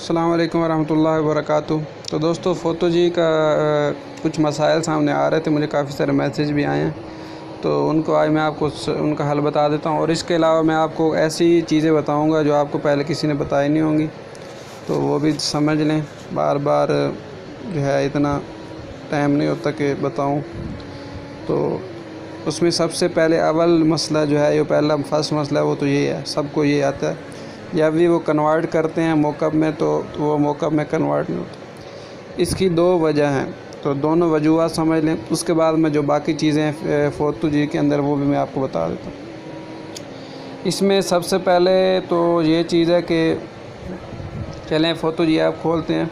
अस्सलाम वालेकुम वरहमतुल्लाहि वबरकातुहू। तो दोस्तों फ़ोटो जी का कुछ मसाइल सामने आ रहे थे, मुझे काफ़ी सारे मैसेज भी आए हैं, तो उनको आज मैं आपको उनका हल बता देता हूँ। और इसके अलावा मैं आपको ऐसी चीज़ें बताऊँगा जो आपको पहले किसी ने बताई नहीं होंगी, तो वो भी समझ लें। बार बार जो है इतना टाइम नहीं होता कि बताऊँ। तो उसमें सबसे पहले अव्वल मसला जो है, ये पहला फर्स्ट मसला है, वो तो ये है, सबको ये आता है। जब भी वो कन्वर्ट करते हैं मोकअप में तो वो मोकअप में कन्वर्ट नहीं होता। इसकी दो वजह हैं, तो दोनों वजूहात समझ लें। उसके बाद में जो बाकी चीज़ें हैं फ़ोटो जी के अंदर, वो भी मैं आपको बता देता हूँ। इसमें सबसे पहले तो ये चीज़ है कि चलें फ़ोटो जी आप खोलते हैं।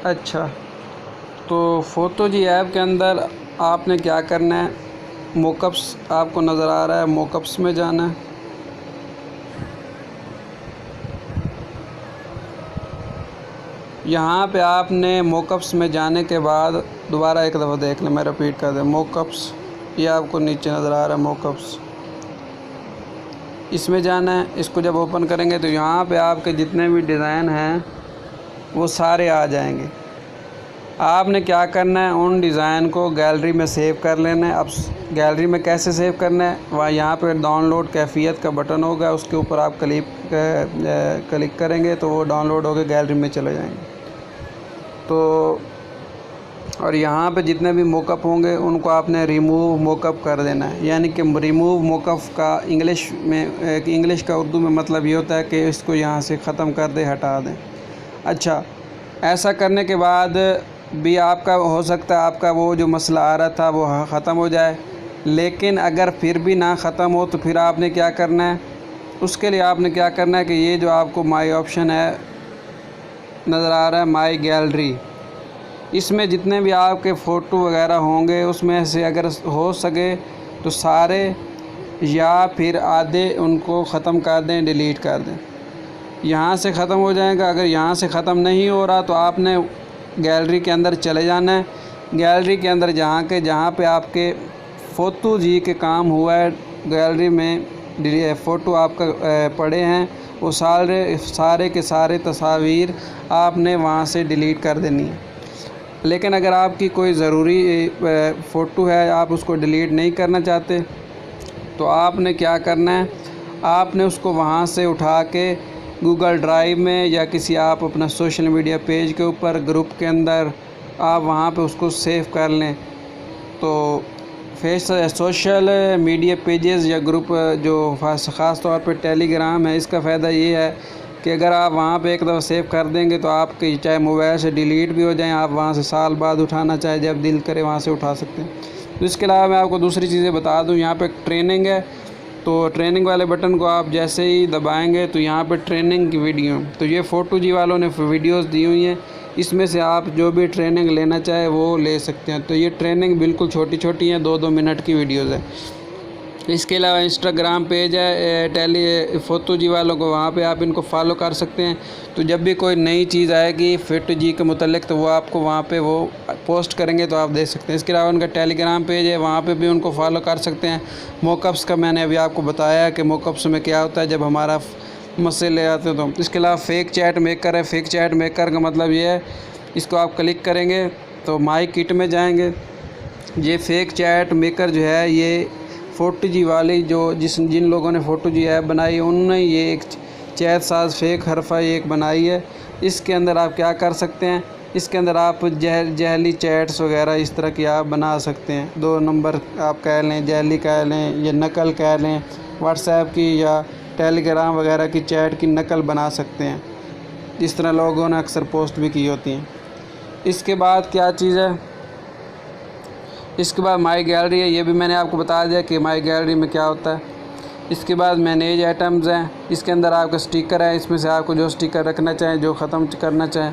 अच्छा, तो फ़ोटो जी ऐप के अंदर आपने क्या करना है, मोकअप्स आपको नज़र आ रहा है, मोकअप्स में जाना है। यहाँ पे आपने मोकअप्स में जाने के बाद दोबारा एक दफ़ा देख लें, मैं रिपीट कर दूँ। मोकअप्स, ये आपको नीचे नज़र आ रहा है मोकअप्स, इसमें जाना है। इसको जब ओपन करेंगे तो यहाँ पे आपके जितने भी डिज़ाइन हैं वो सारे आ जाएंगे। आपने क्या करना है, उन डिज़ाइन को गैलरी में सेव कर लेना है। अब गैलरी में कैसे सेव करना है, वहाँ यहाँ पे डाउनलोड कैफियत का बटन होगा, उसके ऊपर आप क्लिक करेंगे तो वो डाउनलोड होकर गैलरी में चले जाएंगे। तो और यहाँ पे जितने भी मोकअप होंगे उनको आपने रिमूव मोकअप कर देना है। यानी कि रिमूव मोकअप का इंग्लिश का उर्दू में मतलब ये होता है कि इसको यहाँ से ख़त्म कर दें, हटा दें। अच्छा, ऐसा करने के बाद भी आपका हो सकता है आपका वो जो मसला आ रहा था वो ख़त्म हो जाए, लेकिन अगर फिर भी ना ख़त्म हो तो फिर आपने क्या करना है, उसके लिए आपने क्या करना है कि ये जो आपको माई ऑप्शन है नज़र आ रहा है, माई गैलरी, इसमें जितने भी आपके फ़ोटो वगैरह होंगे उसमें से अगर हो सके तो सारे या फिर आधे उनको ख़त्म कर दें, डिलीट कर दें। यहाँ से ख़त्म हो जाएगा। अगर यहाँ से ख़त्म नहीं हो रहा तो आपने गैलरी के अंदर चले जाना है। गैलरी के अंदर जहाँ पे आपके फ़ोटो जी के काम हुआ है, गैलरी में फ़ोटो आपका पड़े हैं, वो सारे के सारे तस्वीर आपने वहाँ से डिलीट कर देनी है। लेकिन अगर आपकी कोई ज़रूरी फ़ोटो है, आप उसको डिलीट नहीं करना चाहते, तो आपने क्या करना है, आपने उसको वहाँ से उठा के गूगल ड्राइव में या किसी आप अपना सोशल मीडिया पेज के ऊपर ग्रुप के अंदर आप वहाँ पे उसको सेव कर लें। तो सोशल मीडिया पेजेस या ग्रुप जो ख़ास तौर पे टेलीग्राम है, इसका फ़ायदा ये है कि अगर आप वहाँ पे एक दफ़ा सेव कर देंगे तो आपके चाहे मोबाइल से डिलीट भी हो जाएं, आप वहाँ से साल बाद उठाना चाहे जब दिल करे वहाँ से उठा सकते हैं। तो इसके अलावा मैं आपको दूसरी चीज़ें बता दूँ। यहाँ पे ट्रेनिंग है, तो ट्रेनिंग वाले बटन को आप जैसे ही दबाएंगे तो यहाँ पे ट्रेनिंग की वीडियो, तो ये फ़ोटो जी वालों ने वीडियोस दी हुई हैं, इसमें से आप जो भी ट्रेनिंग लेना चाहे वो ले सकते हैं। तो ये ट्रेनिंग बिल्कुल छोटी छोटी हैं, 2-2 मिनट की वीडियोस है। इसके अलावा इंस्टाग्राम पेज है फ़ोटो जी वालों को, वहाँ पे आप इनको फॉलो कर सकते हैं। तो जब भी कोई नई चीज़ आएगी फ़ोटो जी के मुतल्लिक़ तो वो आपको वहाँ पे वो पोस्ट करेंगे तो आप देख सकते हैं। इसके अलावा उनका टेलीग्राम पेज है, वहाँ पे भी उनको फॉलो कर सकते हैं। मोकअप्स का मैंने अभी आपको बताया कि मोकअप्स में क्या होता है जब हमारा मसले आते हैं। तो इसके अलावा फ़ेक चैट मेकर है। फ़ेक चैट मेकर का मतलब ये है, इसको आप क्लिक करेंगे तो माई किट में जाएँगे। ये फ़ेक चैट मेकर जो है, ये फ़ोटो जी वाली जिन लोगों ने फ़ोटो जी ऐप बनाई है उन्होंने ये एक चैट साज फेक हरफा एक बनाई है। इसके अंदर आप क्या कर सकते हैं, इसके अंदर आप जहली चैट्स वगैरह इस तरह की आप बना सकते हैं। 2 नंबर आप कह लें, जहली कह लें या नकल कह लें, व्हाट्सएप की या टेलीग्राम वगैरह की चैट की नकल बना सकते हैं। इस तरह लोगों ने अक्सर पोस्ट भी की होती हैं। इसके बाद क्या चीज़ है, इसके बाद माई गैलरी है, ये भी मैंने आपको बता दिया कि माई गैलरी में क्या होता है। इसके बाद मैनेज आइटम्स हैं, इसके अंदर आपका स्टिकर है, इसमें से आपको जो स्टिकर रखना चाहें, जो ख़त्म करना चाहें,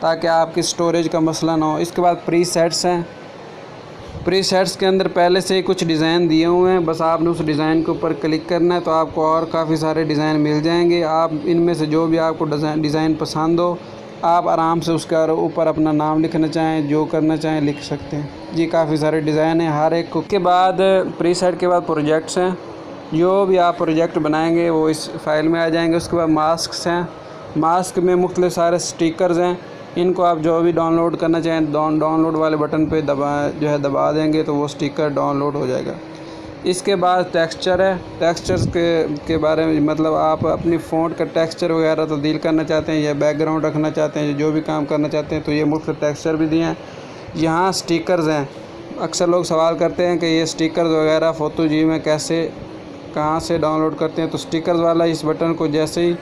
ताकि आपकी स्टोरेज का मसला ना हो। इसके बाद प्रीसेट्स हैं। प्रीसेट्स के अंदर पहले से ही कुछ डिज़ाइन दिए हुए हैं, बस आपने उस डिज़ाइन के ऊपर क्लिक करना है तो आपको और काफ़ी सारे डिज़ाइन मिल जाएंगे। आप इनमें से जो भी आपको डिज़ाइन पसंद हो आप आराम से उसके ऊपर अपना नाम लिखना चाहें, जो करना चाहें लिख सकते हैं। ये काफ़ी सारे डिज़ाइन हैं हर एक को। के बाद प्रीसेट के बाद प्रोजेक्ट्स हैं, जो भी आप प्रोजेक्ट बनाएंगे वो इस फाइल में आ जाएंगे। उसके बाद मास्क्स हैं, मास्क में मुख्तलिफ सारे स्टिकर्स हैं, इनको आप जो भी डाउनलोड करना चाहें डाउनलोड वाले बटन पे दबा देंगे तो वो स्टिकर डाउनलोड हो जाएगा। इसके बाद टेक्सचर है, टेक्सचर्स के बारे में मतलब आप अपनी फ़ॉन्ट का टेक्सचर वगैरह तब्दील करना चाहते हैं या बैकग्राउंड रखना चाहते हैं, जो भी काम करना चाहते हैं तो ये मुख्तलिफ टेक्सचर भी दिए हैं। यहाँ स्टिकर्स हैं, अक्सर लोग सवाल करते हैं कि ये स्टिकर्स वगैरह फोटोजी में कैसे कहाँ से डाउनलोड करते हैं। तो स्टिकर्स वाला इस बटन को जैसे ही,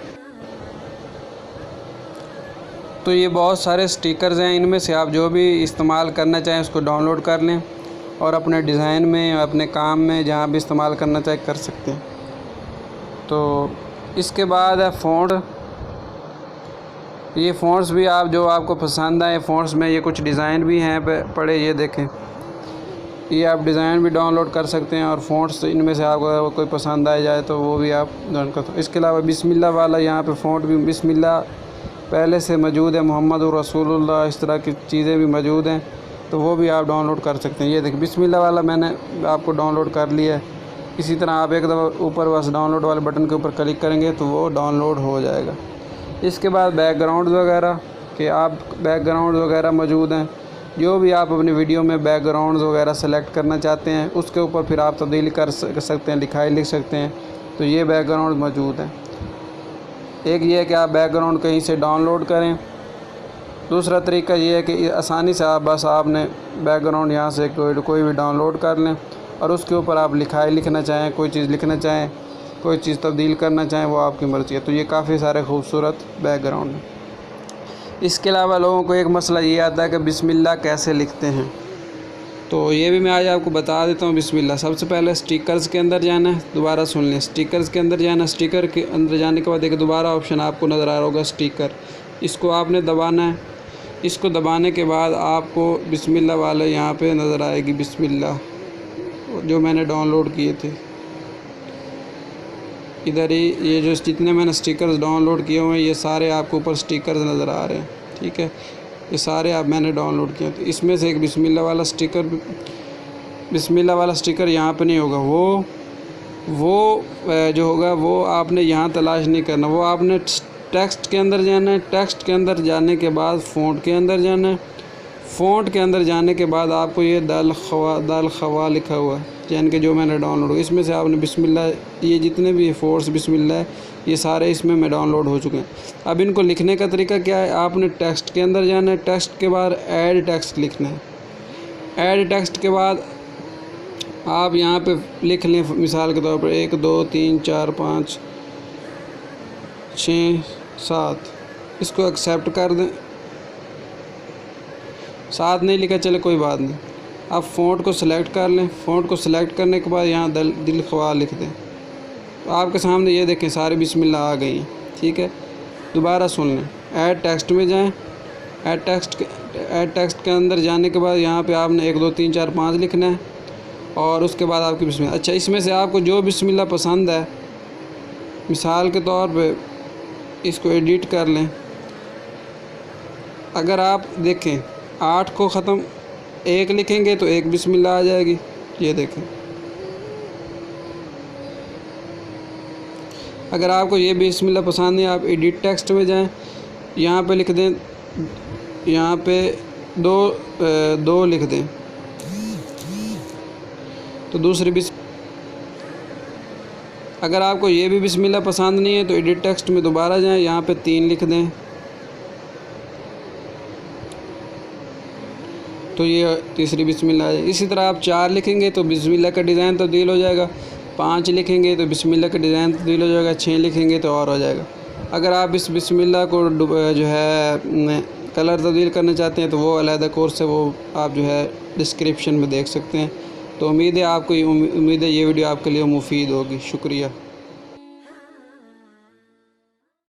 तो ये बहुत सारे स्टिकर्स हैं, इनमें से आप जो भी इस्तेमाल करना चाहें उसको डाउनलोड कर लें और अपने डिज़ाइन में, अपने काम में जहाँ भी इस्तेमाल करना चाहे कर सकते हैं। तो इसके बाद है फ़ॉन्ट। ये फ़ॉन्ट्स भी आप जो आपको पसंद आए फ़ॉन्ट्स में, ये कुछ डिज़ाइन भी हैं पड़े, ये देखें, ये आप डिज़ाइन भी डाउनलोड कर सकते हैं और फ़ॉन्ट्स इनमें से आपको कोई पसंद आ जाए तो वो भी आप डाउनलोड कर सकते हैं। इसके अलावा बिस्मिल्लाह वाला यहाँ पे फ़ॉन्ट भी बिस्मिल्लाह पहले से मौजूद है, मोहम्मद रसूलुल्लाह, इस तरह की चीज़ें भी मौजूद हैं तो वो भी आप डाउनलोड कर सकते हैं। ये देखिए बिस्मिल्लाह वाला मैंने आपको डाउनलोड कर लिया है। इसी तरह आप एक दफ़ा ऊपर बस डाउनलोड वाले बटन के ऊपर क्लिक करेंगे तो वो डाउनलोड हो जाएगा। इसके बाद बैकग्राउंड वगैरह के आप बैकग्राउंड वगैरह मौजूद हैं, जो भी आप अपनी वीडियो में बैकग्राउंड वगैरह सेलेक्ट करना चाहते हैं उसके ऊपर फिर आप तब्दीली कर सकते हैं, लिखाई लिख सकते हैं, तो ये बैकग्राउंड मौजूद है। एक ये है कि आप बैकग्राउंड कहीं से डाउनलोड करें, दूसरा तरीका ये है कि आसानी से आपने बैकग्राउंड यहाँ से कोई भी डाउनलोड कर लें और उसके ऊपर आप लिखाई लिखना चाहें, कोई चीज़ लिखना चाहें, कोई चीज़ तब्दील करना चाहें, वो आपकी मर्ज़ी है। तो ये काफ़ी सारे खूबसूरत बैकग्राउंड हैं। इसके अलावा लोगों को एक मसला ये आता है कि बिस्मिल्लाह कैसे लिखते हैं, तो ये भी मैं आज आपको बता देता हूँ। बिस्मिल्लाह सबसे पहले स्टिकर्स के अंदर जाना है, दोबारा सुन लें, स्टिकर्स के अंदर जाना है। स्टिकर के अंदर जाने के बाद एक दोबारा ऑप्शन आपको नज़र आ रहा होगा स्टिकर, इसको आपने दबाना है। इसको दबाने के बाद आपको बिस्मिल्लाह वाले यहाँ पे नज़र आएगी बिस्मिल्लाह, जो मैंने डाउनलोड किए थे इधर ही। ये जो जितने मैंने स्टिकर्स डाउनलोड किए हुए हैं ये सारे आपको ऊपर स्टिकर्स नज़र आ रहे हैं, ठीक है, ये सारे आप मैंने डाउनलोड किए। तो इसमें से एक बिस्मिल्लाह वाला स्टिकर यहाँ पे नहीं होगा, वो जो होगा वो आपने यहाँ तलाश नहीं करना, वो आपने टेक्स्ट के अंदर जाना है। टेक्स्ट के अंदर जाने के बाद फ़ॉन्ट के अंदर जाना है। फ़ॉन्ट के अंदर जाने के बाद आपको ये दाल खवा लिखा हुआ है, यानी कि जो मैंने डाउनलोड, इसमें से आपने बिस्मिल्लाह, ये जितने भी फ़ोर्स बिस्मिल्लाह है ये सारे इसमें मैं डाउनलोड हो चुके हैं। अब इनको लिखने का तरीका क्या है, आपने टेक्स्ट के अंदर जाना है, टेक्स्ट के बाद ऐड टेक्स्ट लिखना है। ऐड टेक्स्ट के बाद आप यहाँ पे लिख लें, मिसाल के तौर पर 1 2 3 4 5 6 7, इसको एक्सेप्ट कर दें। 7 नहीं लिखा, चले कोई बात नहीं। आप फ़ॉन्ट को सिलेक्ट कर लें, फ़ॉन्ट को सिलेक्ट करने के बाद यहाँ दिल ख्वा लिख दें, तो आपके सामने ये देखें सारी बिस्मिल्लाह आ गई हैं, ठीक है। दोबारा सुन लें, ऐड टेक्स्ट में जाएं। ऐड टेक्स्ट के अंदर जाने के बाद यहाँ पे आपने 1 2 3 4 5 लिखना है और उसके बाद आपकी बिस्मिल्लाह। अच्छा, इसमें से आपको जो बिस्मिल्लाह पसंद है, मिसाल के तौर पे इसको एडिट कर लें। अगर आप देखें 8 को ख़त्म 1 लिखेंगे तो 1 बिस्मिल्लाह आ जाएगी, ये देखें। अगर आपको ये बिस्मिल्लाह पसंद नहीं, आप एडिट टेक्स्ट में जाएं, यहाँ पे लिख दें, यहाँ पे 2 लिख दें, तो दूसरी अगर आपको ये भी बिस्मिल्लाह पसंद नहीं है तो एडिट टेक्स्ट में दोबारा जाएं, यहाँ पे 3 लिख दें, तो ये तीसरी बिस्मिल्लाह आ जाएगी। इसी तरह आप 4 लिखेंगे तो बिस्मिल्लाह का डिज़ाइन तब्दील हो जाएगा, 5 लिखेंगे तो बिस्मिल्लाह का डिज़ाइन तब्दील हो जाएगा, 6 लिखेंगे तो और हो जाएगा। अगर आप इस बिस्मिल्लाह को जो है कलर तब्दील करना चाहते हैं तो वो अलहदा कोर्स है, वो आप जो है डिस्क्रिप्शन में देख सकते हैं। तो उम्मीद है ये वीडियो आपके लिए मुफीद होगी। शुक्रिया।